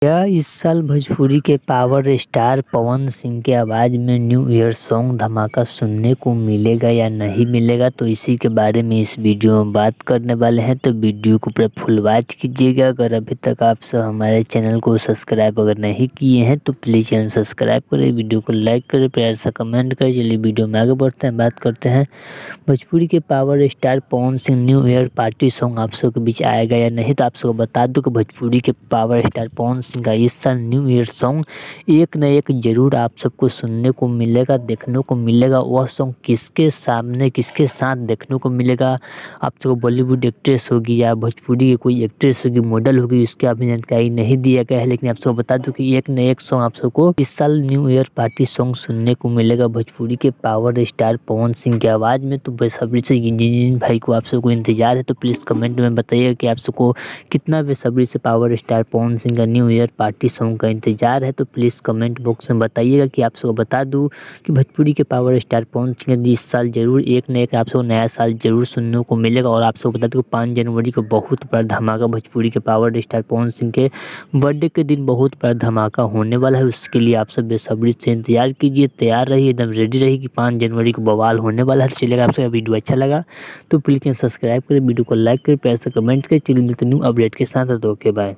क्या इस साल भोजपुरी के पावर स्टार पवन सिंह के आवाज़ में न्यू ईयर सॉन्ग धमाका सुनने को मिलेगा या नहीं मिलेगा, तो इसी के बारे में इस वीडियो में बात करने वाले हैं। तो वीडियो को पूरा फुल वॉच कीजिएगा। अगर अभी तक आप सब हमारे चैनल को सब्सक्राइब अगर नहीं किए हैं तो प्लीज़ चैनल सब्सक्राइब करें, वीडियो को लाइक करें, प्यार से कमेंट करें। चलिए वीडियो में आगे बढ़ते हैं, बात करते हैं भोजपुरी के power star Pawan Singh new year party song आप सबके बीच आएगा या नहीं। तो आप सबको बता दूं कि भोजपुरी के पावर स्टार पवन सिंह का इस साल न्यू ईयर सॉन्ग एक न एक जरूर आप सबको सुनने को मिलेगा, देखने को मिलेगा। वह सॉन्ग किसके सामने किसके साथ देखने को मिलेगा, आप सबको बॉलीवुड एक्ट्रेस होगी या भोजपुरी की कोई एक्ट्रेस होगी, मॉडल होगी, इसकी अभी जानकारी नहीं दिया गया है। लेकिन आप सबको बता दूं कि एक न एक सॉन्ग आप सबको इस साल न्यू ईयर पार्टी सॉन्ग सुनने को मिलेगा भोजपुरी के पावर स्टार पवन सिंह की आवाज़ में। तो बेसब्री से जिन भाई को आप सबको इंतजार है तो प्लीज़ कमेंट में बताइएगा कि आप सबको कितना बेसब्री से पावर स्टार पवन सिंह का न्यू ईयर पार्टी सॉन्ग का इंतजार है। तो प्लीज़ कमेंट बॉक्स में बताइएगा कि आप सबको बता दूं कि भोजपुरी के पावर स्टार पवन सिंह का इस साल जरूर एक न एक आप सबको नया साल जरूर सुनने को मिलेगा। और आप सबको बता दूं 5 जनवरी को बहुत बड़ा धमाका भोजपुरी के पावर स्टार पवन सिंह के बर्थडे के दिन बहुत बड़ा धमाका होने वाला है। उसके लिए आप सब बेसब्री से इंतजार कीजिए, तैयार रहिए, एकदम रेडी रहिए कि 5 जनवरी को बवाल होने वाला है। चलेगा आप सबका वीडियो अच्छा लगा तो प्लीज़ सब्सक्राइब करें, वीडियो को लाइक करें, प्यार से कमेंट करें। चलिए मिलते न्यू अपडेट के साथ। तो ओके बाय।